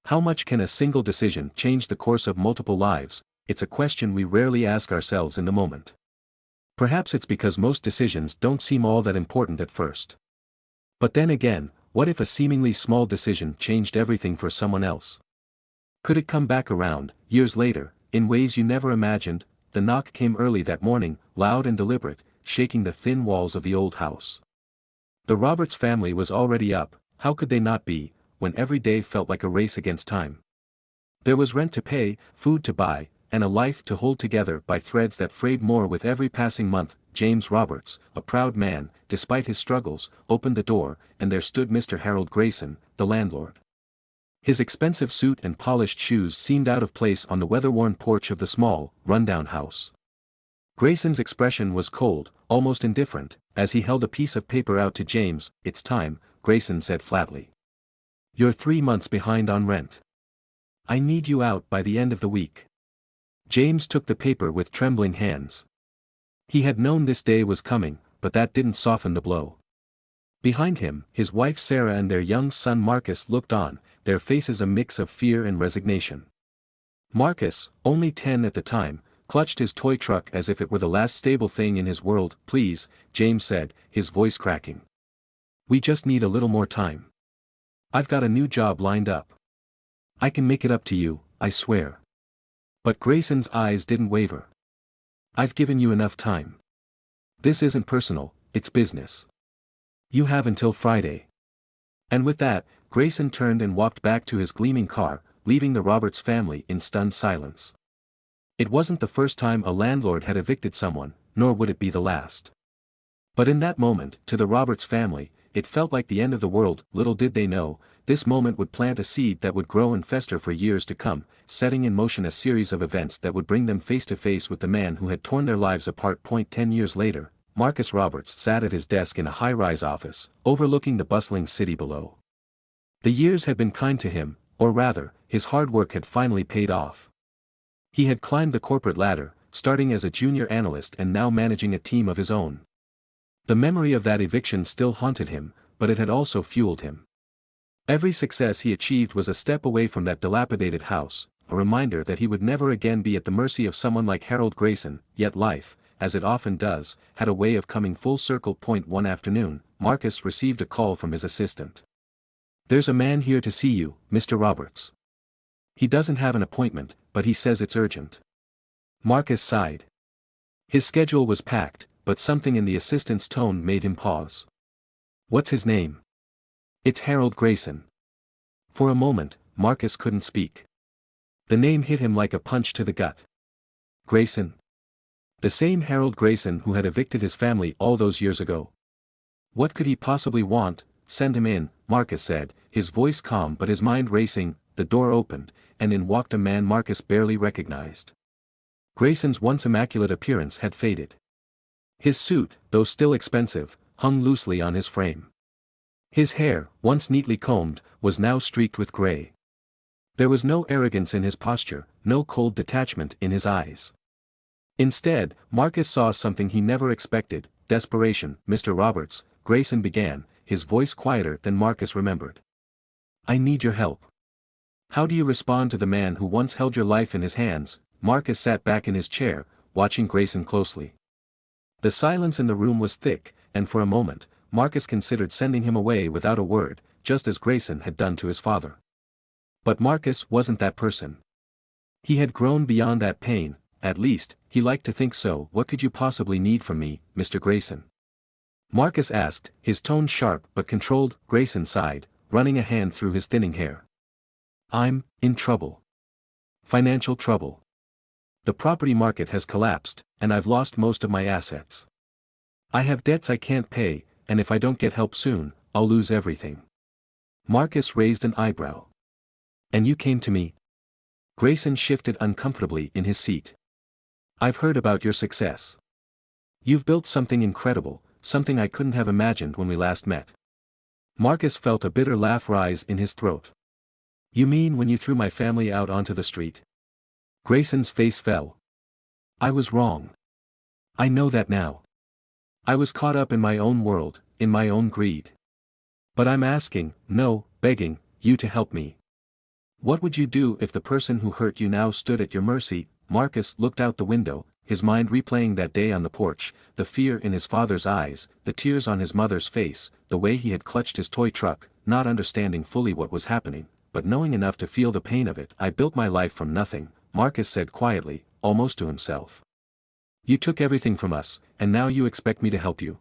How much can a single decision change the course of multiple lives? It's a question we rarely ask ourselves in the moment. Perhaps it's because most decisions don't seem all that important at first. But then again, what if a seemingly small decision changed everything for someone else? Could it come back around, years later, in ways you never imagined? The knock came early that morning, loud and deliberate, shaking the thin walls of the old house. The Roberts family was already up. How could they not be, when every day felt like a race against time? There was rent to pay, food to buy, and a life to hold together by threads that frayed more with every passing month. James Roberts, a proud man, despite his struggles, opened the door, and there stood Mr. Harold Grayson, the landlord. His expensive suit and polished shoes seemed out of place on the weather-worn porch of the small, run-down house. Grayson's expression was cold, almost indifferent, as he held a piece of paper out to James. "It's time," Grayson said flatly. "You're 3 months behind on rent. I need you out by the end of the week." James took the paper with trembling hands. He had known this day was coming, but that didn't soften the blow. Behind him, his wife Sarah and their young son Marcus looked on, their faces a mix of fear and resignation. Marcus, only 10 at the time, clutched his toy truck as if it were the last stable thing in his world. "Please," James said, his voice cracking. "We just need a little more time. I've got a new job lined up. I can make it up to you, I swear." But Grayson's eyes didn't waver. "I've given you enough time. This isn't personal, it's business. You have until Friday." And with that, Grayson turned and walked back to his gleaming car, leaving the Roberts family in stunned silence. It wasn't the first time a landlord had evicted someone, nor would it be the last. But in that moment, to the Roberts family, it felt like the end of the world. Little did they know, this moment would plant a seed that would grow and fester for years to come, setting in motion a series of events that would bring them face to face with the man who had torn their lives apart. 10 years later, Marcus Roberts sat at his desk in a high-rise office, overlooking the bustling city below. The years had been kind to him, or rather, his hard work had finally paid off. He had climbed the corporate ladder, starting as a junior analyst and now managing a team of his own. The memory of that eviction still haunted him, but it had also fueled him. Every success he achieved was a step away from that dilapidated house, a reminder that he would never again be at the mercy of someone like Harold Grayson. Yet life, as it often does, had a way of coming full circle. One afternoon, Marcus received a call from his assistant. "There's a man here to see you, Mr. Roberts. He doesn't have an appointment, but he says it's urgent." Marcus sighed. His schedule was packed, but something in the assistant's tone made him pause. "What's his name?" "It's Harold Grayson." For a moment, Marcus couldn't speak. The name hit him like a punch to the gut. Grayson? The same Harold Grayson who had evicted his family all those years ago. What could he possibly want? "Send him in," Marcus said, his voice calm but his mind racing. The door opened, and in walked a man Marcus barely recognized. Grayson's once immaculate appearance had faded. His suit, though still expensive, hung loosely on his frame. His hair, once neatly combed, was now streaked with gray. There was no arrogance in his posture, no cold detachment in his eyes. Instead, Marcus saw something he never expected: desperation. "Mr. Roberts," Grayson began, his voice quieter than Marcus remembered. "I need your help." "How do you respond to the man who once held your life in his hands?" Marcus sat back in his chair, watching Grayson closely. The silence in the room was thick, and for a moment, Marcus considered sending him away without a word, just as Grayson had done to his father. But Marcus wasn't that person. He had grown beyond that pain, at least, he liked to think so. "What could you possibly need from me, Mr. Grayson?" Marcus asked, his tone sharp but controlled. Grayson sighed, running a hand through his thinning hair. "I'm in trouble. Financial trouble. The property market has collapsed, and I've lost most of my assets. I have debts I can't pay, and if I don't get help soon, I'll lose everything." Marcus raised an eyebrow. "And you came to me?" Grayson shifted uncomfortably in his seat. "I've heard about your success. You've built something incredible, something I couldn't have imagined when we last met." Marcus felt a bitter laugh rise in his throat. "You mean when you threw my family out onto the street?" Grayson's face fell. "I was wrong. I know that now. I was caught up in my own world, in my own greed. But I'm asking, no, begging, you to help me. What would you do if the person who hurt you now stood at your mercy? Marcus looked out the window, his mind replaying that day on the porch, the fear in his father's eyes, the tears on his mother's face, the way he had clutched his toy truck, not understanding fully what was happening, but knowing enough to feel the pain of it. I built my life from nothing, Marcus said quietly, almost to himself. You took everything from us, and now you expect me to help you.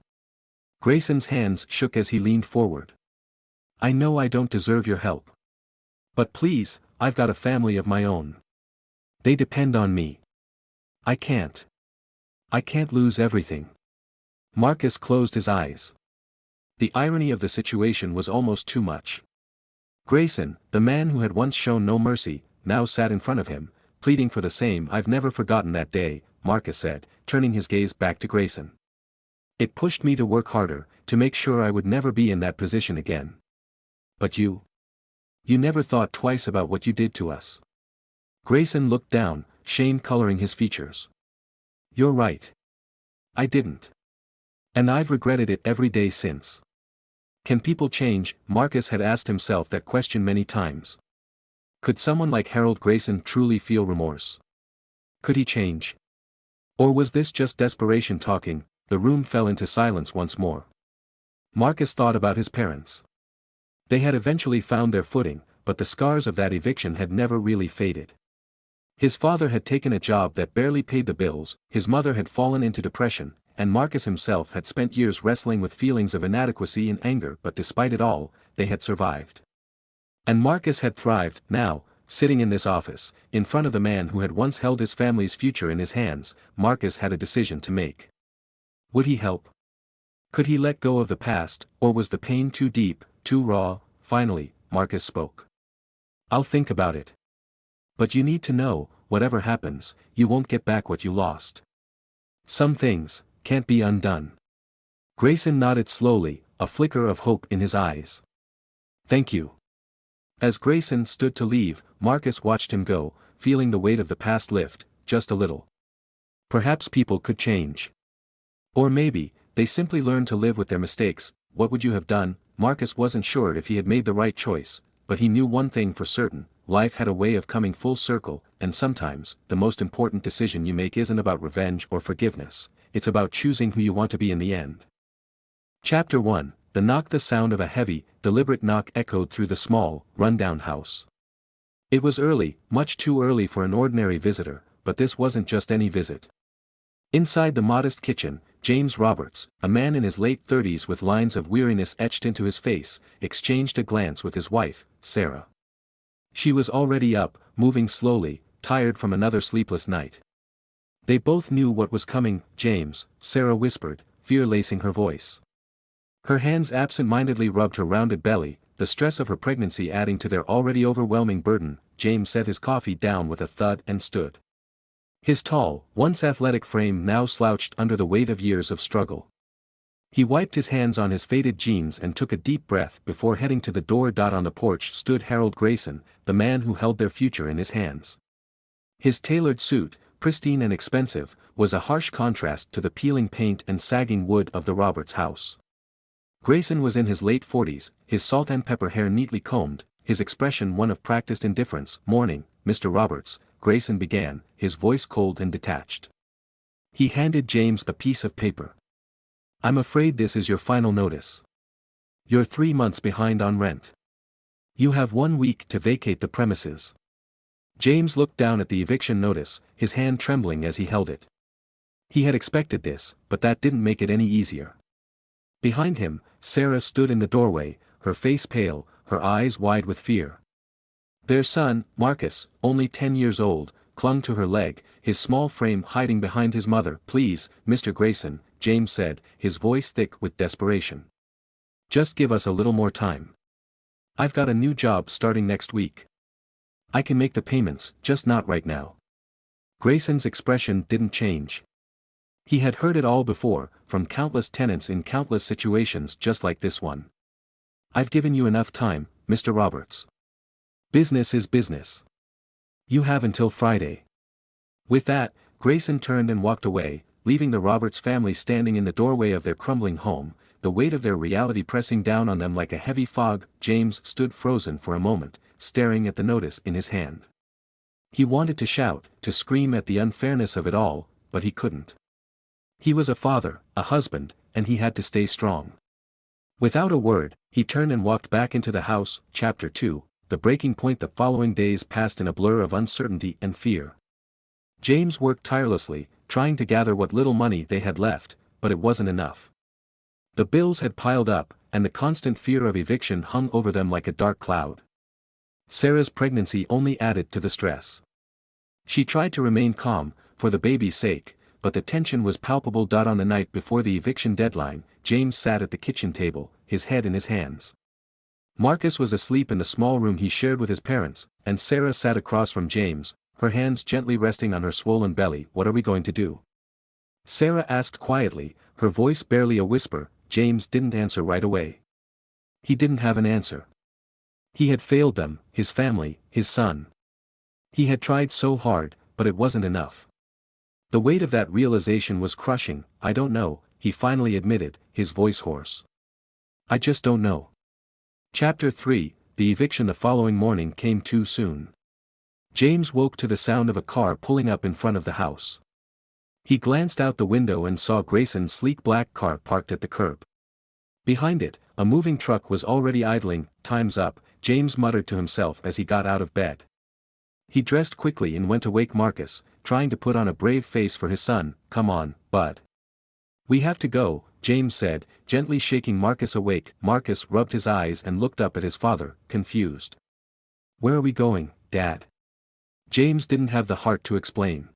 Grayson's hands shook as he leaned forward. I know I don't deserve your help. But please, I've got a family of my own. They depend on me. I can't lose everything. Marcus closed his eyes. The irony of the situation was almost too much. Grayson, the man who had once shown no mercy, now sat in front of him, pleading for the same. I've never forgotten that day, Marcus said, turning his gaze back to Grayson. It pushed me to work harder, to make sure I would never be in that position again. But you never thought twice about what you did to us. Grayson looked down, shame coloring his features. You're right. I didn't. And I've regretted it every day since. Can people change? Marcus had asked himself that question many times. Could someone like Harold Grayson truly feel remorse? Could he change? Or was this just desperation talking? The room fell into silence once more. Marcus thought about his parents. They had eventually found their footing, but the scars of that eviction had never really faded. His father had taken a job that barely paid the bills, his mother had fallen into depression, and Marcus himself had spent years wrestling with feelings of inadequacy and anger, but despite it all, they had survived. And Marcus had thrived. Now, sitting in this office, in front of the man who had once held his family's future in his hands, Marcus had a decision to make. Would he help? Could he let go of the past, or was the pain too deep, too raw? Finally, Marcus spoke. I'll think about it. But you need to know, whatever happens, you won't get back what you lost. Some things can't be undone. Grayson nodded slowly, a flicker of hope in his eyes. Thank you. As Grayson stood to leave, Marcus watched him go, feeling the weight of the past lift, just a little. Perhaps people could change. Or maybe, they simply learned to live with their mistakes. What would you have done? Marcus wasn't sure if he had made the right choice, but he knew one thing for certain: life had a way of coming full circle, and sometimes, the most important decision you make isn't about revenge or forgiveness, it's about choosing who you want to be in the end. Chapter 1, The Knock. The sound of a heavy, deliberate knock echoed through the small, run-down house. It was early, much too early for an ordinary visitor, but this wasn't just any visit. Inside the modest kitchen, James Roberts, a man in his late 30s with lines of weariness etched into his face, exchanged a glance with his wife, Sarah. She was already up, moving slowly, tired from another sleepless night. They both knew what was coming. James, Sarah whispered, fear lacing her voice. Her hands absent-mindedly rubbed her rounded belly, the stress of her pregnancy adding to their already overwhelming burden. James set his coffee down with a thud and stood. His tall, once athletic frame now slouched under the weight of years of struggle. He wiped his hands on his faded jeans and took a deep breath before heading to the door. On the porch stood Harold Grayson, the man who held their future in his hands. His tailored suit, pristine and expensive, was a harsh contrast to the peeling paint and sagging wood of the Roberts house. Grayson was in his late 40s, his salt and pepper hair neatly combed, his expression one of practiced indifference. Morning, Mr. Roberts, Grayson began, his voice cold and detached. He handed James a piece of paper. I'm afraid this is your final notice. You're 3 months behind on rent. You have 1 week to vacate the premises. James looked down at the eviction notice, his hand trembling as he held it. He had expected this, but that didn't make it any easier. Behind him, Sarah stood in the doorway, her face pale, her eyes wide with fear. Their son, Marcus, only 10 years old, clung to her leg, his small frame hiding behind his mother. Please, Mr. Grayson, James said, his voice thick with desperation. Just give us a little more time. I've got a new job starting next week. I can make the payments, just not right now. Grayson's expression didn't change. He had heard it all before, from countless tenants in countless situations just like this one. I've given you enough time, Mr. Roberts. Business is business. You have until Friday. With that, Grayson turned and walked away, leaving the Roberts family standing in the doorway of their crumbling home, the weight of their reality pressing down on them like a heavy fog. James stood frozen for a moment, staring at the notice in his hand. He wanted to shout, to scream at the unfairness of it all, but he couldn't. He was a father, a husband, and he had to stay strong. Without a word, he turned and walked back into the house. Chapter 2, the breaking point. The following days passed in a blur of uncertainty and fear. James worked tirelessly, trying to gather what little money they had left, but it wasn't enough. The bills had piled up, and the constant fear of eviction hung over them like a dark cloud. Sarah's pregnancy only added to the stress. She tried to remain calm, for the baby's sake, but the tension was palpable. On the night before the eviction deadline, James sat at the kitchen table, his head in his hands. Marcus was asleep in the small room he shared with his parents, and Sarah sat across from James, her hands gently resting on her swollen belly. "What are we going to do?" Sarah asked quietly, her voice barely a whisper. James didn't answer right away. He didn't have an answer. He had failed them, his family, his son. He had tried so hard, but it wasn't enough. The weight of that realization was crushing. "I don't know," he finally admitted, his voice hoarse. "I just don't know." Chapter 3, the eviction. The following morning came too soon. James woke to the sound of a car pulling up in front of the house. He glanced out the window and saw Grayson's sleek black car parked at the curb. Behind it, a moving truck was already idling. "Time's up," James muttered to himself as he got out of bed. He dressed quickly and went to wake Marcus, trying to put on a brave face for his son. "Come on, bud. We have to go," James said, gently shaking Marcus awake. Marcus rubbed his eyes and looked up at his father, confused. "Where are we going, Dad?" James didn't have the heart to explain.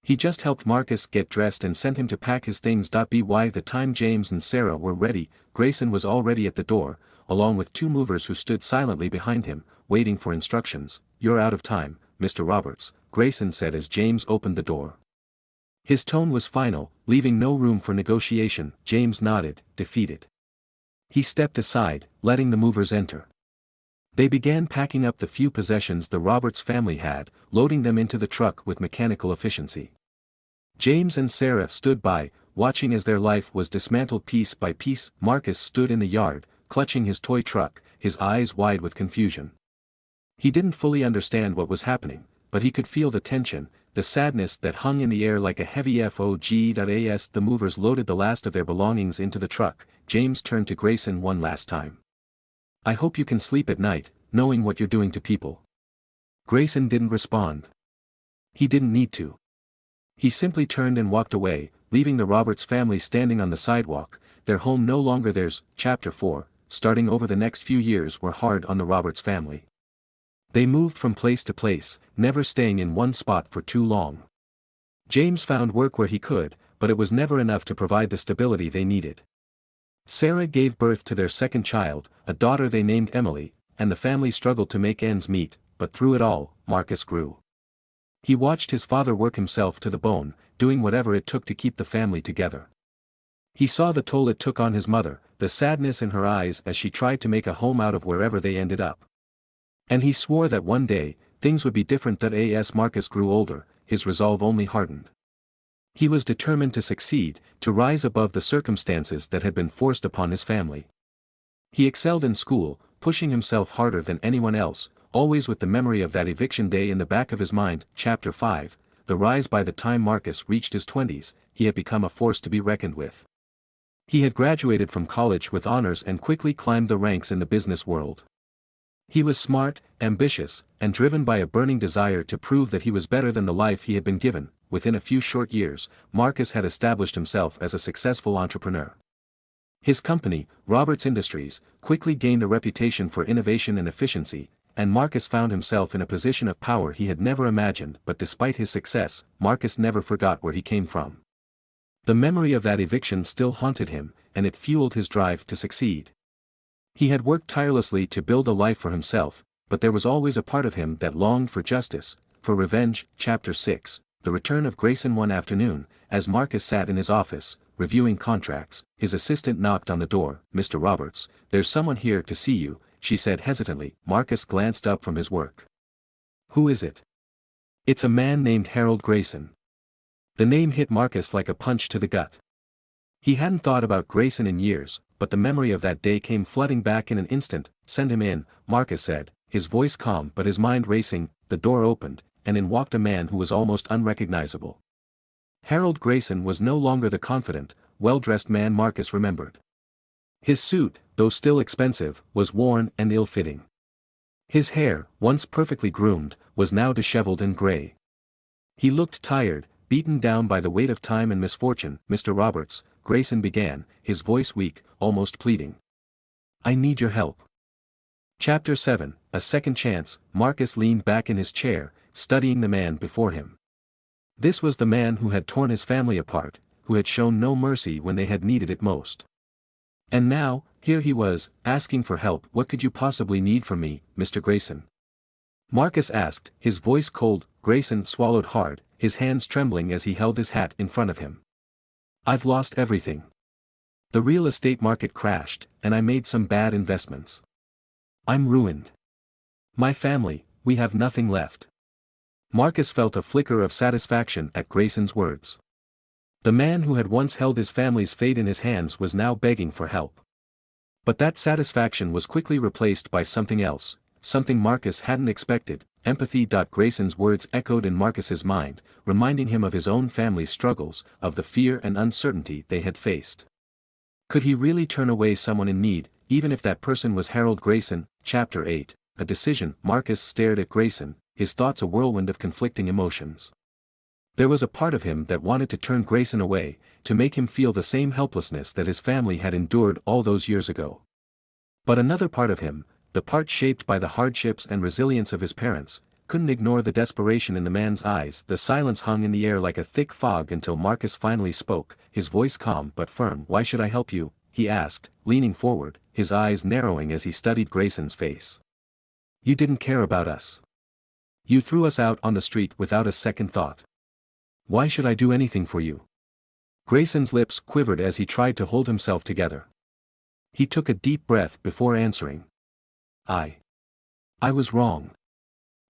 He just helped Marcus get dressed and sent him to pack his things. By the time James and Sarah were ready, Grayson was already at the door, along with two movers who stood silently behind him, waiting for instructions. "You're out of time, Mr. Roberts," Grayson said as James opened the door. His tone was final, leaving no room for negotiation. James nodded, defeated. He stepped aside, letting the movers enter. They began packing up the few possessions the Roberts family had, loading them into the truck with mechanical efficiency. James and Sarah stood by, watching as their life was dismantled piece by piece. Marcus stood in the yard, clutching his toy truck, his eyes wide with confusion. He didn't fully understand what was happening, but he could feel the tension, the sadness that hung in the air like a heavy fog. As the movers loaded the last of their belongings into the truck, James turned to Grayson one last time. "I hope you can sleep at night, knowing what you're doing to people." Grayson didn't respond. He didn't need to. He simply turned and walked away, leaving the Roberts family standing on the sidewalk, their home no longer theirs. Chapter 4, starting over the next few years were hard on the Roberts family. They moved from place to place, never staying in one spot for too long. James found work where he could, but it was never enough to provide the stability they needed. Sarah gave birth to their second child, a daughter they named Emily, and the family struggled to make ends meet, but through it all, Marcus grew. He watched his father work himself to the bone, doing whatever it took to keep the family together. He saw the toll it took on his mother, the sadness in her eyes as she tried to make a home out of wherever they ended up. And he swore that one day, things would be different. As Marcus grew older, his resolve only hardened. He was determined to succeed, to rise above the circumstances that had been forced upon his family. He excelled in school, pushing himself harder than anyone else, always with the memory of that eviction day in the back of his mind. Chapter 5, the rise. By the time Marcus reached his 20s, he had become a force to be reckoned with. He had graduated from college with honors and quickly climbed the ranks in the business world. He was smart, ambitious, and driven by a burning desire to prove that he was better than the life he had been given. Within a few short years, Marcus had established himself as a successful entrepreneur. His company, Roberts Industries, quickly gained a reputation for innovation and efficiency, and Marcus found himself in a position of power he had never imagined. But despite his success, Marcus never forgot where he came from. The memory of that eviction still haunted him, and it fueled his drive to succeed. He had worked tirelessly to build a life for himself, but there was always a part of him that longed for justice, for revenge. Chapter 6, the return of Grayson. One afternoon, as Marcus sat in his office, reviewing contracts, his assistant knocked on the door. "Mr. Roberts, there's someone here to see you," she said hesitantly. Marcus glanced up from his work. "Who is it?" "It's a man named Harold Grayson." The name hit Marcus like a punch to the gut. He hadn't thought about Grayson in years, but the memory of that day came flooding back in an instant. "Send him in," Marcus said, his voice calm but his mind racing. The door opened, and in walked a man who was almost unrecognizable. Harold Grayson was no longer the confident, well-dressed man Marcus remembered. His suit, though still expensive, was worn and ill-fitting. His hair, once perfectly groomed, was now disheveled and gray. He looked tired, beaten down by the weight of time and misfortune. "Mr. Roberts," Grayson began, his voice weak, almost pleading. "I need your help." Chapter 7, A Second Chance. Marcus leaned back in his chair, studying the man before him. This was the man who had torn his family apart, who had shown no mercy when they had needed it most. And now, here he was, asking for help. "What could you possibly need from me, Mr. Grayson?" Marcus asked, his voice cold. Grayson swallowed hard, his hands trembling as he held his hat in front of him. "I've lost everything. The real estate market crashed, and I made some bad investments. I'm ruined. My family, we have nothing left." Marcus felt a flicker of satisfaction at Grayson's words. The man who had once held his family's fate in his hands was now begging for help. But that satisfaction was quickly replaced by something else, something Marcus hadn't expected. Empathy. Grayson's words echoed in Marcus's mind, reminding him of his own family's struggles, of the fear and uncertainty they had faced. Could he really turn away someone in need, even if that person was Harold Grayson? Chapter 8, A Decision. Marcus stared at Grayson, his thoughts a whirlwind of conflicting emotions. There was a part of him that wanted to turn Grayson away, to make him feel the same helplessness that his family had endured all those years ago. But another part of him, the part shaped by the hardships and resilience of his parents, couldn't ignore the desperation in the man's eyes. The silence hung in the air like a thick fog until Marcus finally spoke, his voice calm but firm. "Why should I help you?" he asked, leaning forward, his eyes narrowing as he studied Grayson's face. "You didn't care about us. You threw us out on the street without a second thought. Why should I do anything for you?" Grayson's lips quivered as he tried to hold himself together. He took a deep breath before answering. I was wrong.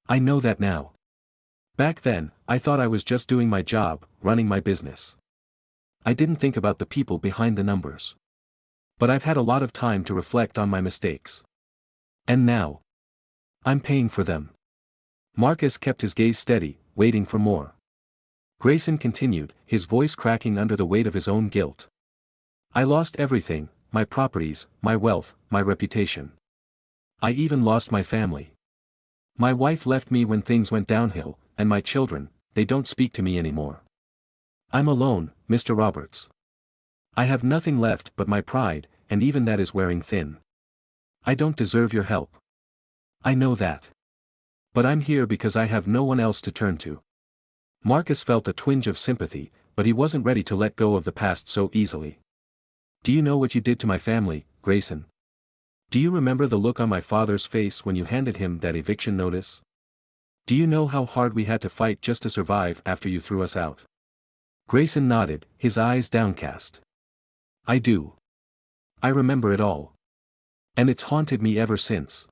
I know that now. Back then, I thought I was just doing my job, running my business. I didn't think about the people behind the numbers. But I've had a lot of time to reflect on my mistakes. And now, I'm paying for them." Marcus kept his gaze steady, waiting for more. Grayson continued, his voice cracking under the weight of his own guilt. "I lost everything, my properties, my wealth, my reputation. I even lost my family. My wife left me when things went downhill, and my children, they don't speak to me anymore. I'm alone, Mr. Roberts. I have nothing left but my pride, and even that is wearing thin. I don't deserve your help. I know that. But I'm here because I have no one else to turn to." Marcus felt a twinge of sympathy, but he wasn't ready to let go of the past so easily. "Do you know what you did to my family, Grayson? Do you remember the look on my father's face when you handed him that eviction notice? Do you know how hard we had to fight just to survive after you threw us out?" Grayson nodded, his eyes downcast. "I do. I remember it all. And it's haunted me ever since."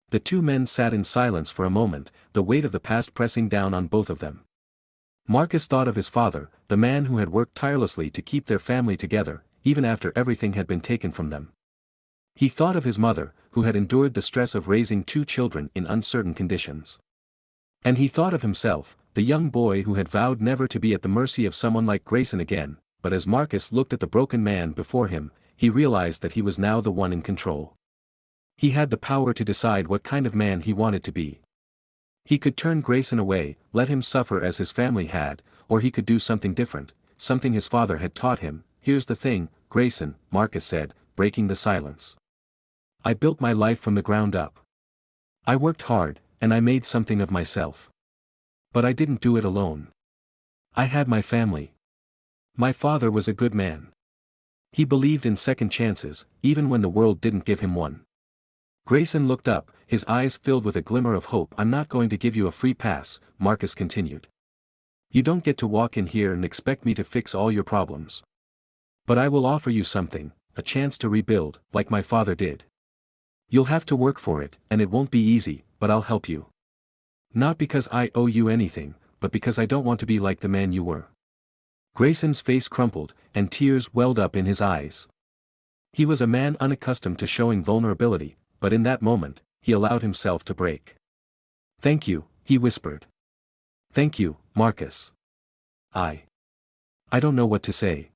The two men sat in silence for a moment, the weight of the past pressing down on both of them. Marcus thought of his father, the man who had worked tirelessly to keep their family together, even after everything had been taken from them. He thought of his mother, who had endured the stress of raising two children in uncertain conditions. And he thought of himself, the young boy who had vowed never to be at the mercy of someone like Grayson again. But as Marcus looked at the broken man before him, he realized that he was now the one in control. He had the power to decide what kind of man he wanted to be. He could turn Grayson away, let him suffer as his family had, or he could do something different, something his father had taught him. "Here's the thing, Grayson," Marcus said, breaking the silence. "I built my life from the ground up. I worked hard, and I made something of myself. But I didn't do it alone. I had my family. My father was a good man. He believed in second chances, even when the world didn't give him one." Grayson looked up, his eyes filled with a glimmer of hope. "I'm not going to give you a free pass," Marcus continued. "You don't get to walk in here and expect me to fix all your problems. But I will offer you something, a chance to rebuild, like my father did. You'll have to work for it, and it won't be easy, but I'll help you. Not because I owe you anything, but because I don't want to be like the man you were." Grayson's face crumpled, and tears welled up in his eyes. He was a man unaccustomed to showing vulnerability, but in that moment, he allowed himself to break. "Thank you," he whispered. "Thank you, Marcus. I don't know what to say."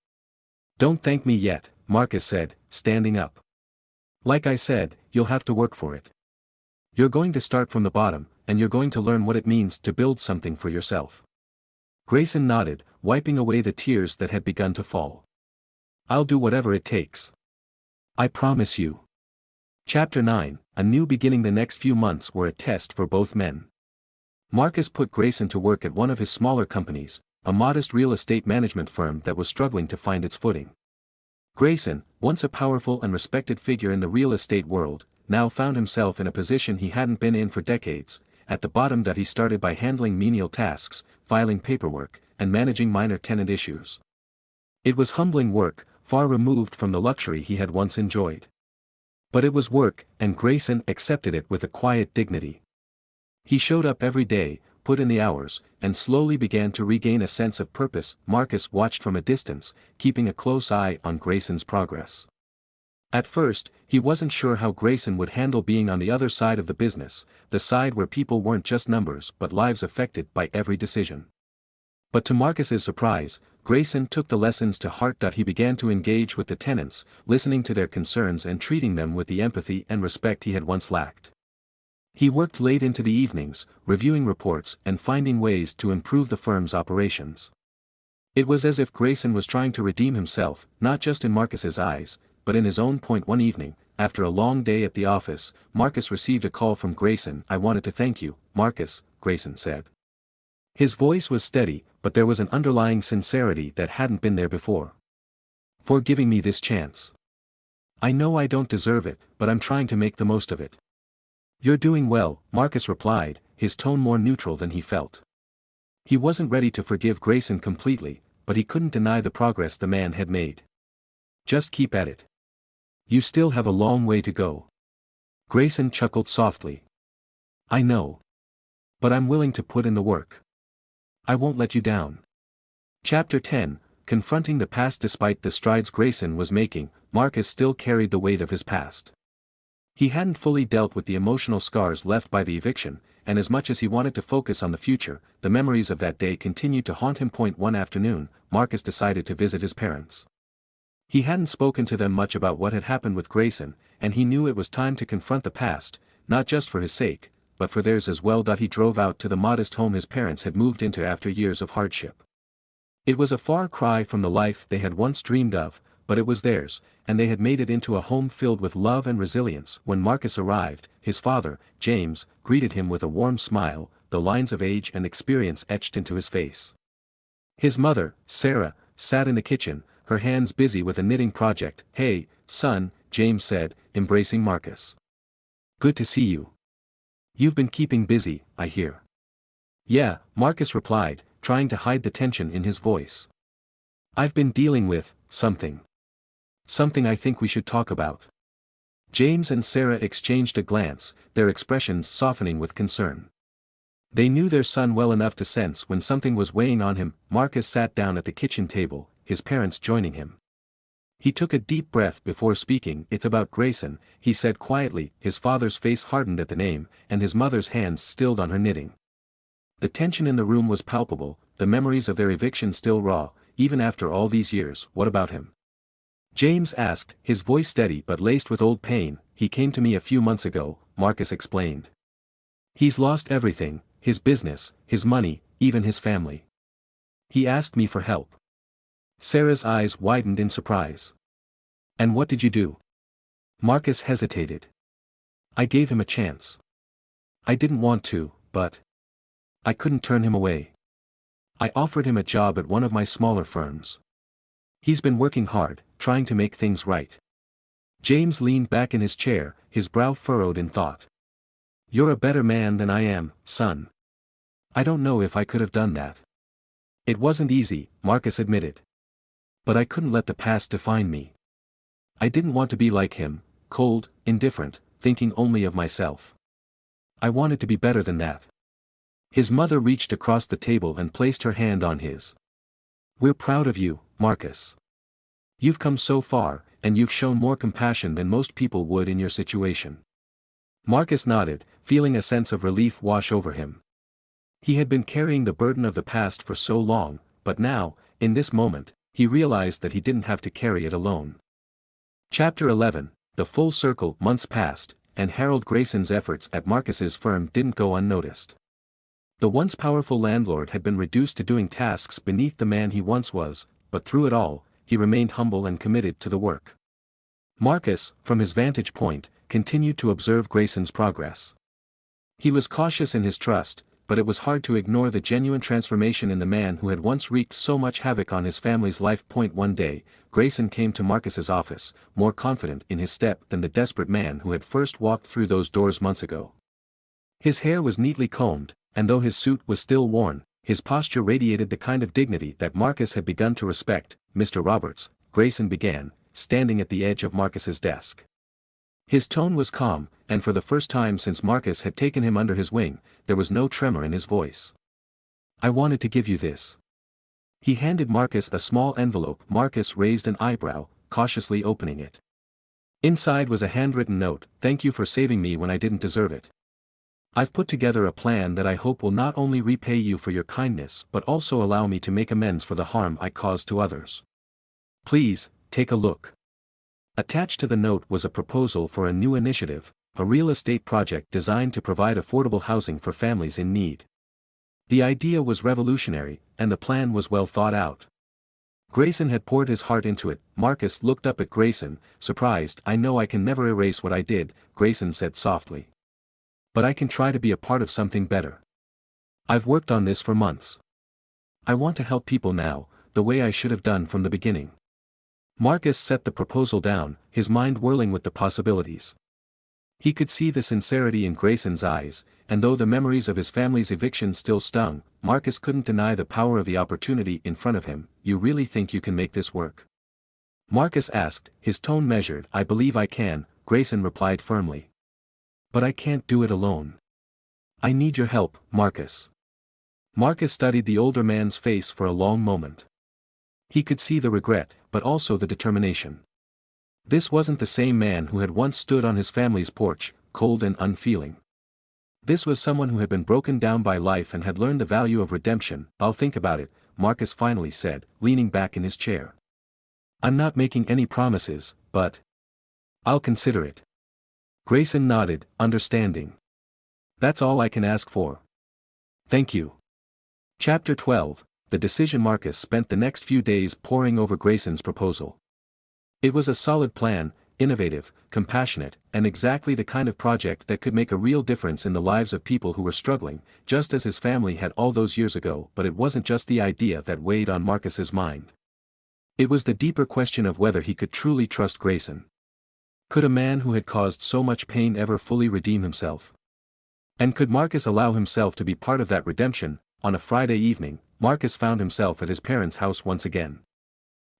"Don't thank me yet," Marcus said, standing up. "Like I said, you'll have to work for it. You're going to start from the bottom, and you're going to learn what it means to build something for yourself." Grayson nodded, wiping away the tears that had begun to fall. "I'll do whatever it takes. I promise you." Chapter 9, A New Beginning. The next few months were a test for both men. Marcus put Grayson to work at one of his smaller companies, a modest real estate management firm that was struggling to find its footing. Grayson, once a powerful and respected figure in the real estate world, now found himself in a position he hadn't been in for decades, at the bottom. That he started by handling menial tasks, filing paperwork, and managing minor tenant issues. It was humbling work, far removed from the luxury he had once enjoyed. But it was work, and Grayson accepted it with a quiet dignity. He showed up every day, put in the hours, and slowly began to regain a sense of purpose. Marcus watched from a distance, keeping a close eye on Grayson's progress. At first, he wasn't sure how Grayson would handle being on the other side of the business, the side where people weren't just numbers but lives affected by every decision. But to Marcus's surprise, Grayson took the lessons to heart. He began to engage with the tenants, listening to their concerns and treating them with the empathy and respect he had once lacked. He worked late into the evenings, reviewing reports and finding ways to improve the firm's operations. It was as if Grayson was trying to redeem himself, not just in Marcus's eyes, but in his own. One evening, after a long day at the office, Marcus received a call from Grayson. "I wanted to thank you, Marcus," Grayson said. His voice was steady, but there was an underlying sincerity that hadn't been there before. "For giving me this chance. I know I don't deserve it, but I'm trying to make the most of it." "You're doing well," Marcus replied, his tone more neutral than he felt. He wasn't ready to forgive Grayson completely, but he couldn't deny the progress the man had made. "Just keep at it. You still have a long way to go." Grayson chuckled softly. "I know. But I'm willing to put in the work. I won't let you down." Chapter 10, Confronting the Past. Despite the strides Grayson was making, Marcus still carried the weight of his past. He hadn't fully dealt with the emotional scars left by the eviction, and as much as he wanted to focus on the future, the memories of that day continued to haunt him. One afternoon, Marcus decided to visit his parents. He hadn't spoken to them much about what had happened with Grayson, and he knew it was time to confront the past, not just for his sake, but for theirs as well. He drove out to the modest home his parents had moved into after years of hardship. It was a far cry from the life they had once dreamed of, but it was theirs, and they had made it into a home filled with love and resilience. When Marcus arrived, his father, James, greeted him with a warm smile, the lines of age and experience etched into his face. His mother, Sarah, sat in the kitchen, her hands busy with a knitting project. "Hey, son," James said, embracing Marcus. "Good to see you. You've been keeping busy, I hear." "Yeah," Marcus replied, trying to hide the tension in his voice. "I've been dealing with something I think we should talk about." James and Sarah exchanged a glance, their expressions softening with concern. They knew their son well enough to sense when something was weighing on him. Marcus sat down at the kitchen table, his parents joining him. He took a deep breath before speaking. "It's about Grayson," he said quietly. His father's face hardened at the name, and his mother's hands stilled on her knitting. The tension in the room was palpable, the memories of their eviction still raw, even after all these years. "What about him?" James asked, his voice steady but laced with old pain. "He came to me a few months ago," Marcus explained. "He's lost everything, his business, his money, even his family. He asked me for help." Sarah's eyes widened in surprise. "And what did you do?" Marcus hesitated. "I gave him a chance. I didn't want to, but I couldn't turn him away. I offered him a job at one of my smaller firms. He's been working hard, trying to make things right." James leaned back in his chair, his brow furrowed in thought. "You're a better man than I am, son. I don't know if I could have done that." "It wasn't easy," Marcus admitted. "But I couldn't let the past define me. I didn't want to be like him, cold, indifferent, thinking only of myself. I wanted to be better than that." His mother reached across the table and placed her hand on his. "We're proud of you, Marcus. You've come so far, and you've shown more compassion than most people would in your situation. Marcus nodded, feeling a sense of relief wash over him. He had been carrying the burden of the past for so long, but now, in this moment, he realized that he didn't have to carry it alone. Chapter 11. The full circle. Months passed, and Harold Grayson's efforts at Marcus's firm didn't go unnoticed. The once powerful landlord had been reduced to doing tasks beneath the man he once was, but through it all, he remained humble and committed to the work. Marcus, from his vantage point, continued to observe Grayson's progress. He was cautious in his trust, but it was hard to ignore the genuine transformation in the man who had once wreaked so much havoc on his family's life. One day, Grayson came to Marcus's office, more confident in his step than the desperate man who had first walked through those doors months ago. His hair was neatly combed, and though his suit was still worn, his posture radiated the kind of dignity that Marcus had begun to respect. "Mr. Roberts," Grayson began, standing at the edge of Marcus's desk. His tone was calm, and for the first time since Marcus had taken him under his wing, there was no tremor in his voice. "I wanted to give you this." He handed Marcus a small envelope. Marcus raised an eyebrow, cautiously opening it. Inside was a handwritten note: "Thank you for saving me when I didn't deserve it. I've put together a plan that I hope will not only repay you for your kindness but also allow me to make amends for the harm I caused to others. Please, take a look." Attached to the note was a proposal for a new initiative, a real estate project designed to provide affordable housing for families in need. The idea was revolutionary, and the plan was well thought out. Grayson had poured his heart into it. Marcus looked up at Grayson, surprised. "I know I can never erase what I did," Grayson said softly. "But I can try to be a part of something better. I've worked on this for months. I want to help people now, the way I should have done from the beginning." Marcus set the proposal down, his mind whirling with the possibilities. He could see the sincerity in Grayson's eyes, and though the memories of his family's eviction still stung, Marcus couldn't deny the power of the opportunity in front of him. "You really think you can make this work?" Marcus asked, his tone measured. "I believe I can," Grayson replied firmly. "But I can't do it alone. I need your help, Marcus." Marcus studied the older man's face for a long moment. He could see the regret, but also the determination. This wasn't the same man who had once stood on his family's porch, cold and unfeeling. This was someone who had been broken down by life and had learned the value of redemption. "I'll think about it," Marcus finally said, leaning back in his chair. "I'm not making any promises, but I'll consider it." Grayson nodded, understanding. "That's all I can ask for. Thank you." Chapter 12. The decision. Marcus spent the next few days poring over Grayson's proposal. It was a solid plan, innovative, compassionate, and exactly the kind of project that could make a real difference in the lives of people who were struggling, just as his family had all those years ago. But it wasn't just the idea that weighed on Marcus's mind. It was the deeper question of whether he could truly trust Grayson. Could a man who had caused so much pain ever fully redeem himself? And could Marcus allow himself to be part of that redemption? On a Friday evening, Marcus found himself at his parents' house once again.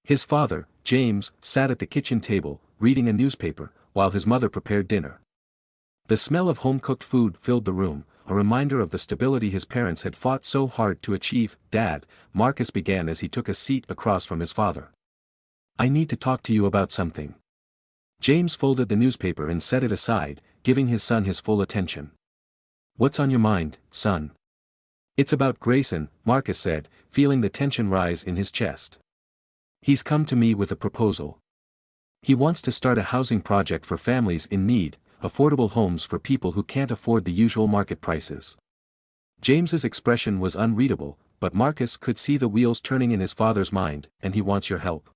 His father, James, sat at the kitchen table, reading a newspaper, while his mother prepared dinner. The smell of home-cooked food filled the room, a reminder of the stability his parents had fought so hard to achieve. "Dad," Marcus began as he took a seat across from his father. "I need to talk to you about something." James folded the newspaper and set it aside, giving his son his full attention. "What's on your mind, son?" "It's about Grayson," Marcus said, feeling the tension rise in his chest. "He's come to me with a proposal. He wants to start a housing project for families in need, affordable homes for people who can't afford the usual market prices." James's expression was unreadable, but Marcus could see the wheels turning in his father's mind. "And he wants your help?"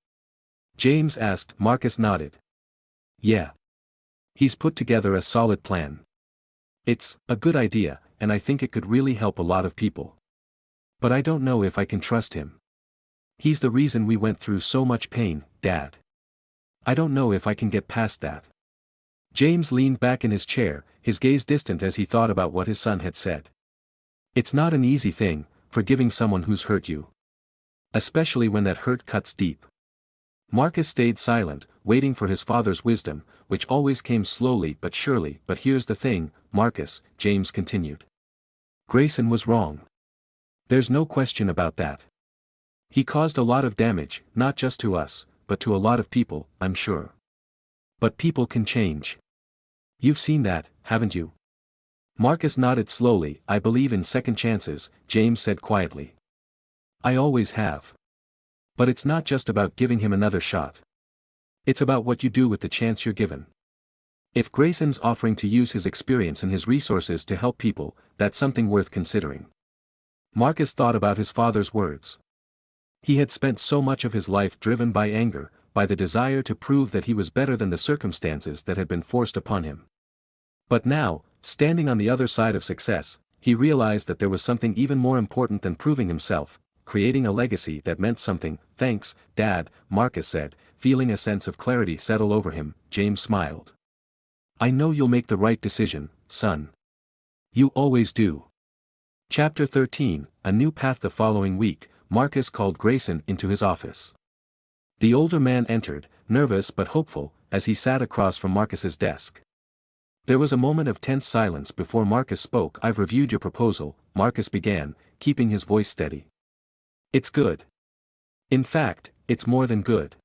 James asked. Marcus nodded. "Yeah. He's put together a solid plan. It's a good idea, and I think it could really help a lot of people. But I don't know if I can trust him. He's the reason we went through so much pain, Dad. I don't know if I can get past that." James leaned back in his chair, his gaze distant as he thought about what his son had said. "It's not an easy thing, forgiving someone who's hurt you. Especially when that hurt cuts deep." Marcus stayed silent, waiting for his father's wisdom, which always came slowly but surely. "But here's the thing, Marcus," James continued. "Grayson was wrong. There's no question about that. He caused a lot of damage, not just to us, but to a lot of people, I'm sure. But people can change. You've seen that, haven't you? Marcus nodded slowly. I believe in second chances, James said quietly. I always have. But it's not just about giving him another shot. It's about what you do with the chance you're given. If Grayson's offering to use his experience and his resources to help people, that's something worth considering. Marcus thought about his father's words. He had spent so much of his life driven by anger, by the desire to prove that he was better than the circumstances that had been forced upon him. But now, standing on the other side of success, he realized that there was something even more important than proving himself, creating a legacy that meant something. Thanks, Dad, Marcus said, feeling a sense of clarity settle over him. James smiled. I know you'll make the right decision, son. You always do. Chapter 13, A New Path. The following week, Marcus called Grayson into his office. The older man entered, nervous but hopeful, as he sat across from Marcus's desk. There was a moment of tense silence before Marcus spoke. I've reviewed your proposal, Marcus began, keeping his voice steady. It's good. In fact, it's more than good.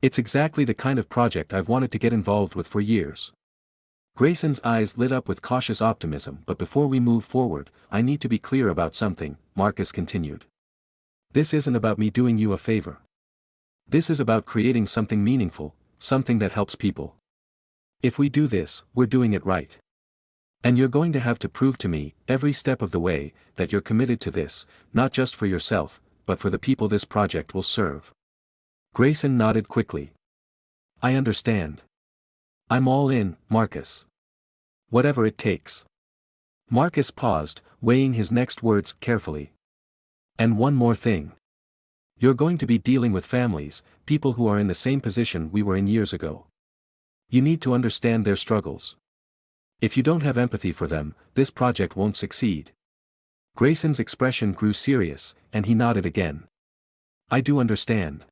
It's exactly the kind of project I've wanted to get involved with for years. Grayson's eyes lit up with cautious optimism. But before we move forward, I need to be clear about something, Marcus continued. This isn't about me doing you a favor. This is about creating something meaningful, something that helps people. If we do this, we're doing it right. And you're going to have to prove to me, every step of the way, that you're committed to this, not just for yourself, but for the people this project will serve. Grayson nodded quickly. I understand. I'm all in, Marcus. Whatever it takes. Marcus paused, weighing his next words carefully. And one more thing. You're going to be dealing with families, people who are in the same position we were in years ago. You need to understand their struggles. If you don't have empathy for them, this project won't succeed. Grayson's expression grew serious, and he nodded again. I do understand.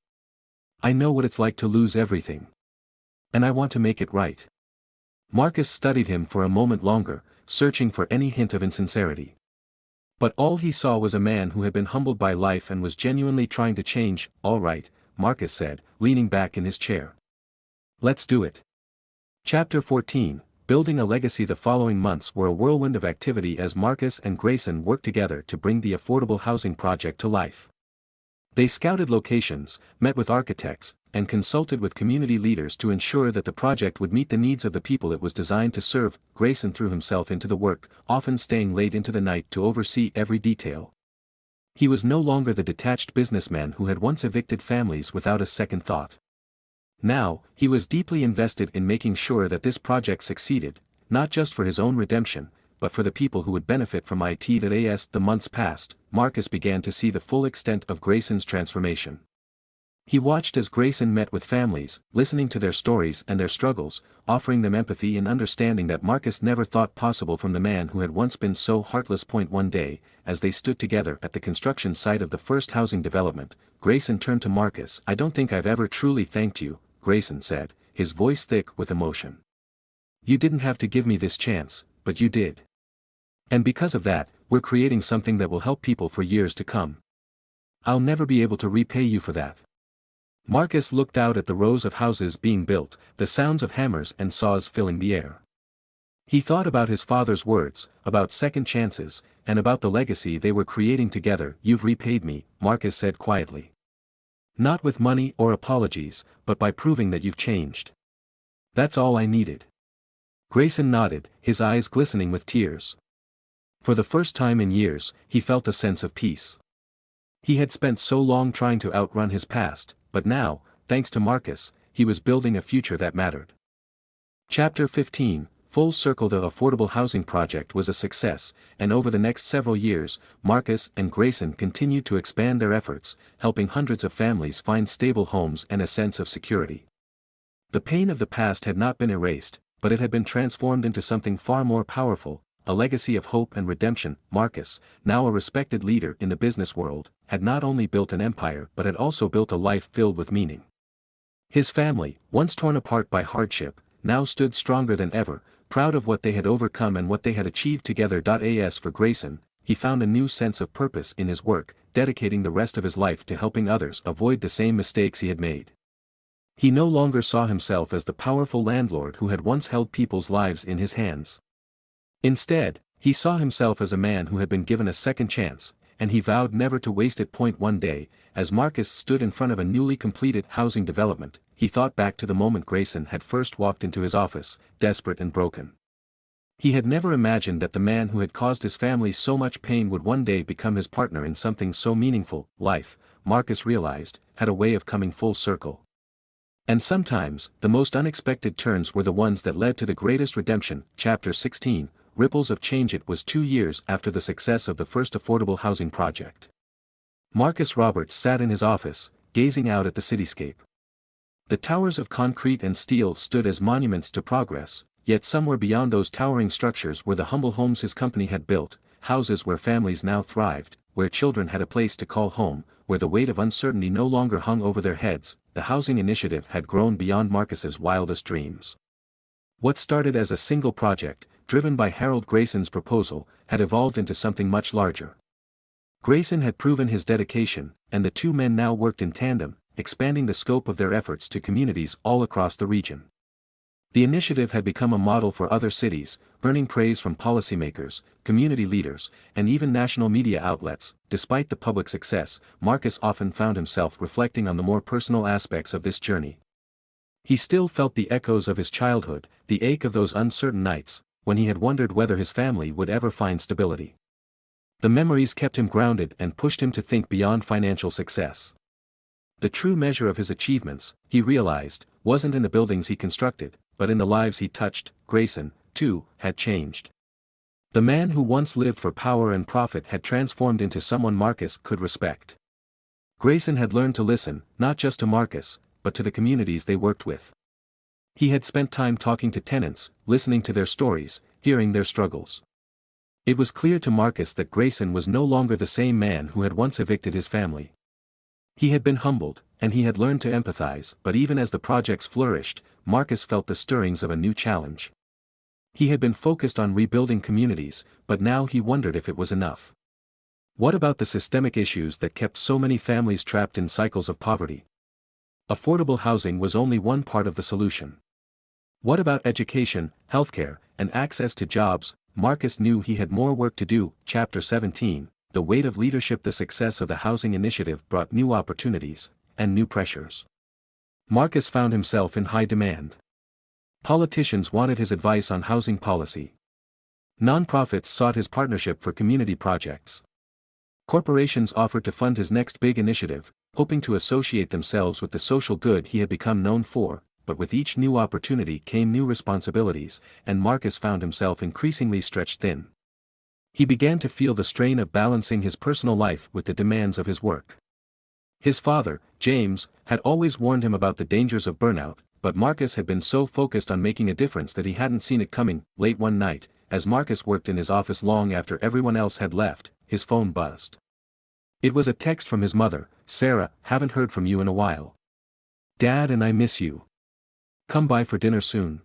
I know what it's like to lose everything. And I want to make it right. Marcus studied him for a moment longer, searching for any hint of insincerity. But all he saw was a man who had been humbled by life and was genuinely trying to change. All right, Marcus said, leaning back in his chair. Let's do it. Chapter 14, Building a Legacy. The following months were a whirlwind of activity as Marcus and Grayson worked together to bring the affordable housing project to life. They scouted locations, met with architects, and consulted with community leaders to ensure that the project would meet the needs of the people it was designed to serve. Grayson threw himself into the work, often staying late into the night to oversee every detail. He was no longer the detached businessman who had once evicted families without a second thought. Now, he was deeply invested in making sure that this project succeeded, not just for his own redemption, but for the people who would benefit from it. As the months passed, Marcus began to see the full extent of Grayson's transformation. He watched as Grayson met with families, listening to their stories and their struggles, offering them empathy and understanding that Marcus never thought possible from the man who had once been so heartless. One day, as they stood together at the construction site of the first housing development, Grayson turned to Marcus. I don't think I've ever truly thanked you, Grayson said, his voice thick with emotion. You didn't have to give me this chance, but you did. And because of that, we're creating something that will help people for years to come. I'll never be able to repay you for that. Marcus looked out at the rows of houses being built, the sounds of hammers and saws filling the air. He thought about his father's words, about second chances, and about the legacy they were creating together. You've repaid me, Marcus said quietly. Not with money or apologies, but by proving that you've changed. That's all I needed. Grayson nodded, his eyes glistening with tears. For the first time in years, he felt a sense of peace. He had spent so long trying to outrun his past, but now, thanks to Marcus, he was building a future that mattered. Chapter 15, Full Circle. The affordable housing project was a success, and over the next several years, Marcus and Grayson continued to expand their efforts, helping hundreds of families find stable homes and a sense of security. The pain of the past had not been erased, but it had been transformed into something far more powerful, a legacy of hope and redemption. Marcus, now a respected leader in the business world, had not only built an empire but had also built a life filled with meaning. His family, once torn apart by hardship, now stood stronger than ever, proud of what they had overcome and what they had achieved together. As for Grayson, he found a new sense of purpose in his work, dedicating the rest of his life to helping others avoid the same mistakes he had made. He no longer saw himself as the powerful landlord who had once held people's lives in his hands. Instead, he saw himself as a man who had been given a second chance, and he vowed never to waste it. One day, as Marcus stood in front of a newly completed housing development, he thought back to the moment Grayson had first walked into his office, desperate and broken. He had never imagined that the man who had caused his family so much pain would one day become his partner in something so meaningful. Life, Marcus realized, had a way of coming full circle. And sometimes, the most unexpected turns were the ones that led to the greatest redemption. Chapter 16, Ripples of Change. It was 2 years after the success of the first affordable housing project. Marcus Roberts sat in his office, gazing out at the cityscape. The towers of concrete and steel stood as monuments to progress, yet somewhere beyond those towering structures were the humble homes his company had built, houses where families now thrived, where children had a place to call home, where the weight of uncertainty no longer hung over their heads. The housing initiative had grown beyond Marcus's wildest dreams. What started as a single project, driven by Harold Grayson's proposal, had evolved into something much larger. Grayson had proven his dedication, and the two men now worked in tandem, expanding the scope of their efforts to communities all across the region. The initiative had become a model for other cities, earning praise from policymakers, community leaders, and even national media outlets. Despite the public success, Marcus often found himself reflecting on the more personal aspects of this journey. He still felt the echoes of his childhood, the ache of those uncertain nights, when he had wondered whether his family would ever find stability. The memories kept him grounded and pushed him to think beyond financial success. The true measure of his achievements, he realized, wasn't in the buildings he constructed, but in the lives he touched. Grayson, too, had changed. The man who once lived for power and profit had transformed into someone Marcus could respect. Grayson had learned to listen, not just to Marcus, but to the communities they worked with. He had spent time talking to tenants, listening to their stories, hearing their struggles. It was clear to Marcus that Grayson was no longer the same man who had once evicted his family. He had been humbled, and he had learned to empathize. But even as the projects flourished, Marcus felt the stirrings of a new challenge. He had been focused on rebuilding communities, but now he wondered if it was enough. What about the systemic issues that kept so many families trapped in cycles of poverty? Affordable housing was only one part of the solution. What about education, healthcare, and access to jobs? Marcus knew he had more work to do. Chapter 17, The Weight of Leadership. The success of the housing initiative brought new opportunities, and new pressures. Marcus found himself in high demand. Politicians wanted his advice on housing policy. Nonprofits sought his partnership for community projects. Corporations offered to fund his next big initiative, hoping to associate themselves with the social good he had become known for. But with each new opportunity came new responsibilities, and Marcus found himself increasingly stretched thin. He began to feel the strain of balancing his personal life with the demands of his work. His father, James, had always warned him about the dangers of burnout, but Marcus had been so focused on making a difference that he hadn't seen it coming. Late one night, as Marcus worked in his office long after everyone else had left, his phone buzzed. It was a text from his mother. "Sarah, haven't heard from you in a while. Dad and I miss you. Come by for dinner soon."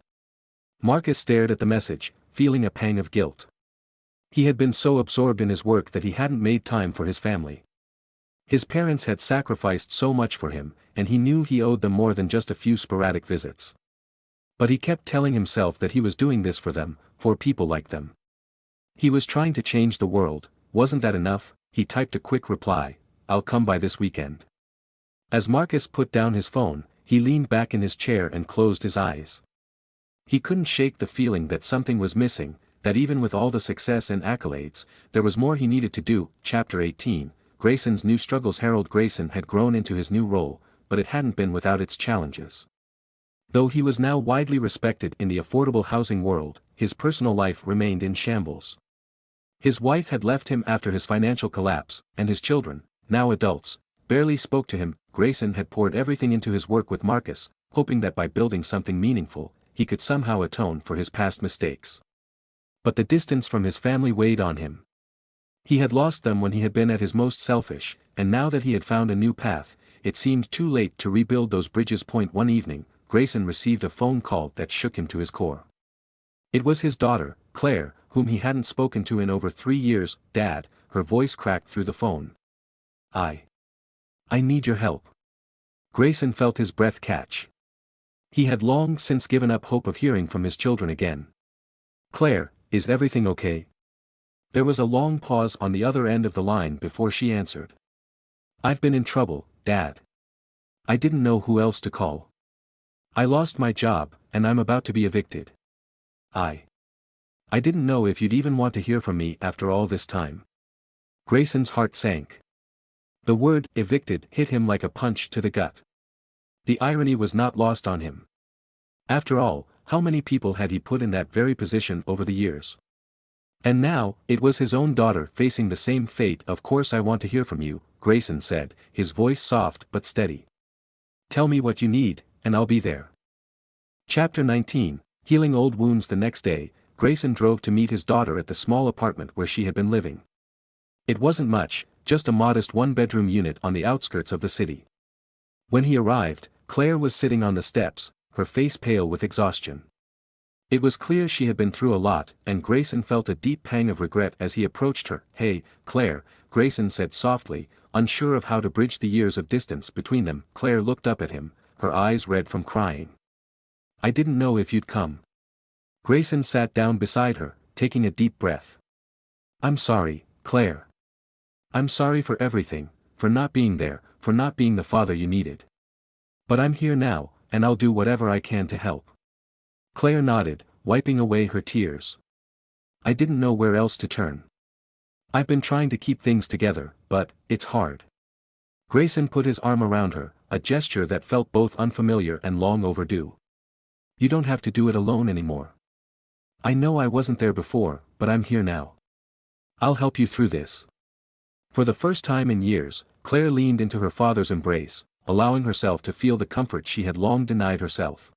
Marcus stared at the message, feeling a pang of guilt. He had been so absorbed in his work that he hadn't made time for his family. His parents had sacrificed so much for him, and he knew he owed them more than just a few sporadic visits. But he kept telling himself that he was doing this for them, for people like them. He was trying to change the world. Wasn't that enough? He typed a quick reply, "I'll come by this weekend." As Marcus put down his phone, he leaned back in his chair and closed his eyes. He couldn't shake the feeling that something was missing, that even with all the success and accolades, there was more he needed to do. Chapter 18, Grayson's new struggles. Harold Grayson had grown into his new role, but it hadn't been without its challenges. Though he was now widely respected in the affordable housing world, his personal life remained in shambles. His wife had left him after his financial collapse, and his children, now adults, barely spoke to him. Grayson had poured everything into his work with Marcus, hoping that by building something meaningful, he could somehow atone for his past mistakes. But the distance from his family weighed on him. He had lost them when he had been at his most selfish, and now that he had found a new path, it seemed too late to rebuild those bridges. One evening, Grayson received a phone call that shook him to his core. It was his daughter, Claire, whom he hadn't spoken to in over 3 years. "Dad," her voice cracked through the phone. I need your help." Grayson felt his breath catch. He had long since given up hope of hearing from his children again. "Claire, is everything okay?" There was a long pause on the other end of the line before she answered. "I've been in trouble, Dad. I didn't know who else to call. I lost my job, and I'm about to be evicted. I didn't know if you'd even want to hear from me after all this time." Grayson's heart sank. The word evicted hit him like a punch to the gut. The irony was not lost on him. After all, how many people had he put in that very position over the years? And now, it was his own daughter facing the same fate. "Of course I want to hear from you," Grayson said, his voice soft but steady. "Tell me what you need, and I'll be there." Chapter 19, Healing Old Wounds. The next day, Grayson drove to meet his daughter at the small apartment where she had been living. It wasn't much, just a modest one-bedroom unit on the outskirts of the city. When he arrived, Claire was sitting on the steps, her face pale with exhaustion. It was clear she had been through a lot, and Grayson felt a deep pang of regret as he approached her. "Hey, Claire," Grayson said softly, unsure of how to bridge the years of distance between them. Claire looked up at him, her eyes red from crying. "I didn't know if you'd come." Grayson sat down beside her, taking a deep breath. "I'm sorry, Claire. I'm sorry for everything, for not being there, for not being the father you needed. But I'm here now, and I'll do whatever I can to help." Claire nodded, wiping away her tears. "I didn't know where else to turn. I've been trying to keep things together, but it's hard." Grayson put his arm around her, a gesture that felt both unfamiliar and long overdue. "You don't have to do it alone anymore. I know I wasn't there before, but I'm here now. I'll help you through this." For the first time in years, Claire leaned into her father's embrace, allowing herself to feel the comfort she had long denied herself.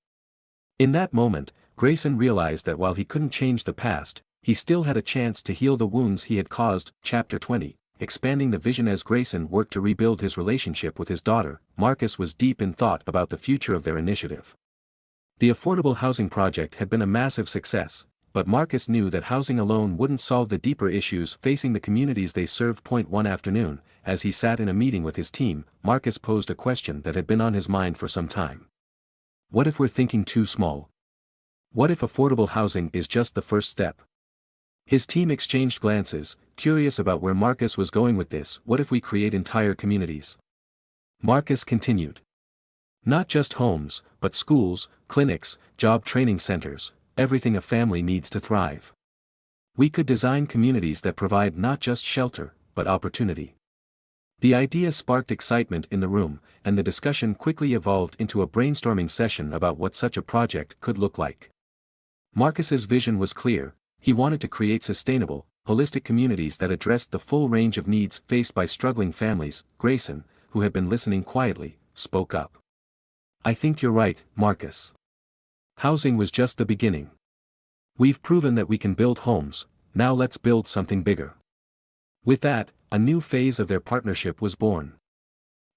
In that moment, Grayson realized that while he couldn't change the past, he still had a chance to heal the wounds he had caused. Chapter 20, Expanding the Vision. As Grayson worked to rebuild his relationship with his daughter, Marcus was deep in thought about the future of their initiative. The affordable housing project had been a massive success, but Marcus knew that housing alone wouldn't solve the deeper issues facing the communities they served. One afternoon, as he sat in a meeting with his team, Marcus posed a question that had been on his mind for some time. What if we're thinking too small? What if affordable housing is just the first step? His team exchanged glances, curious about where Marcus was going with this. "What if we create entire communities?" Marcus continued. "Not just homes, but schools, clinics, job training centers, everything a family needs to thrive. We could design communities that provide not just shelter, but opportunity." The idea sparked excitement in the room, and the discussion quickly evolved into a brainstorming session about what such a project could look like. Marcus's vision was clear: he wanted to create sustainable, holistic communities that addressed the full range of needs faced by struggling families. Grayson, who had been listening quietly, spoke up. "I think you're right, Marcus. Housing was just the beginning. We've proven that we can build homes, now let's build something bigger." With that, a new phase of their partnership was born.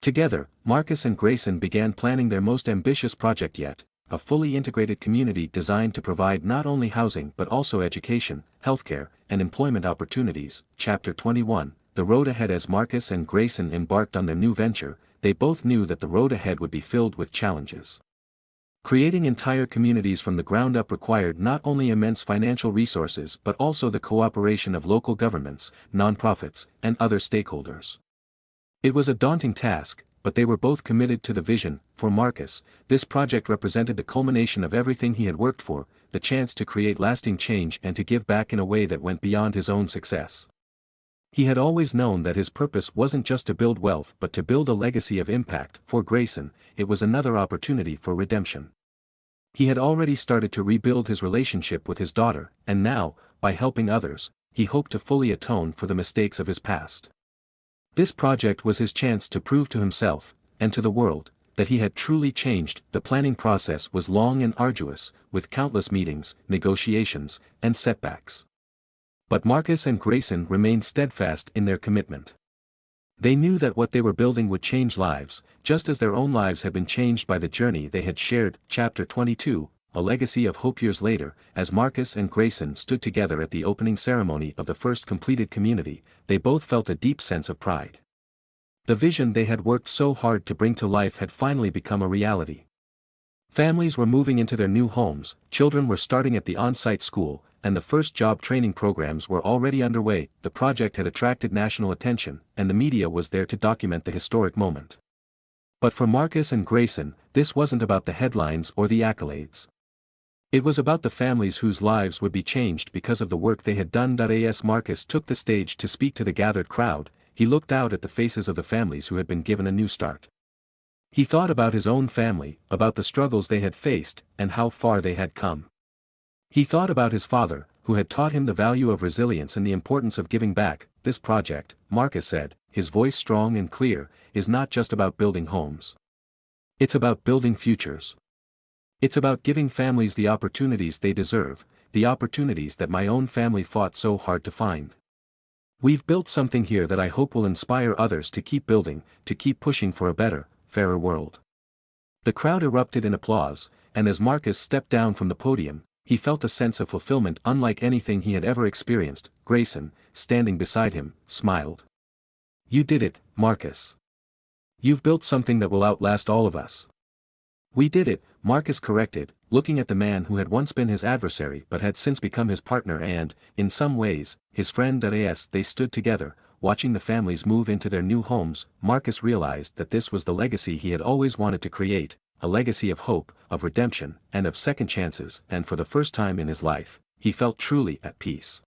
Together, Marcus and Grayson began planning their most ambitious project yet, a fully integrated community designed to provide not only housing but also education, healthcare, and employment opportunities. Chapter 21, The Road Ahead. As Marcus and Grayson embarked on their new venture, they both knew that the road ahead would be filled with challenges. Creating entire communities from the ground up required not only immense financial resources but also the cooperation of local governments, nonprofits, and other stakeholders. It was a daunting task, but they were both committed to the vision. For Marcus, this project represented the culmination of everything he had worked for, the chance to create lasting change and to give back in a way that went beyond his own success. He had always known that his purpose wasn't just to build wealth but to build a legacy of impact. For Grayson, it was another opportunity for redemption. He had already started to rebuild his relationship with his daughter, and now, by helping others, he hoped to fully atone for the mistakes of his past. This project was his chance to prove to himself, and to the world, that he had truly changed. The planning process was long and arduous, with countless meetings, negotiations, and setbacks. But Marcus and Grayson remained steadfast in their commitment. They knew that what they were building would change lives, just as their own lives had been changed by the journey they had shared. Chapter 22, A Legacy of Hope. Years later, as Marcus and Grayson stood together at the opening ceremony of the first completed community, they both felt a deep sense of pride. The vision they had worked so hard to bring to life had finally become a reality. Families were moving into their new homes, children were starting at the on-site school, and the first job training programs were already underway. The project had attracted national attention, and the media was there to document the historic moment. But for Marcus and Grayson, this wasn't about the headlines or the accolades. It was about the families whose lives would be changed because of the work they had done. As Marcus took the stage to speak to the gathered crowd, he looked out at the faces of the families who had been given a new start. He thought about his own family, about the struggles they had faced, and how far they had come. He thought about his father, who had taught him the value of resilience and the importance of giving back. This project, Marcus said, his voice strong and clear, is not just about building homes. It's about building futures. It's about giving families the opportunities they deserve, the opportunities that my own family fought so hard to find. We've built something here that I hope will inspire others to keep building, to keep pushing for a better, fairer world. The crowd erupted in applause, and as Marcus stepped down from the podium, he felt a sense of fulfillment unlike anything he had ever experienced. Grayson, standing beside him, smiled. "You did it, Marcus. You've built something that will outlast all of us." "We did it," Marcus corrected, looking at the man who had once been his adversary but had since become his partner and, in some ways, his friend. As they stood together, watching the families move into their new homes, Marcus realized that this was the legacy he had always wanted to create, a legacy of hope, of redemption, and of second chances, and for the first time in his life, he felt truly at peace.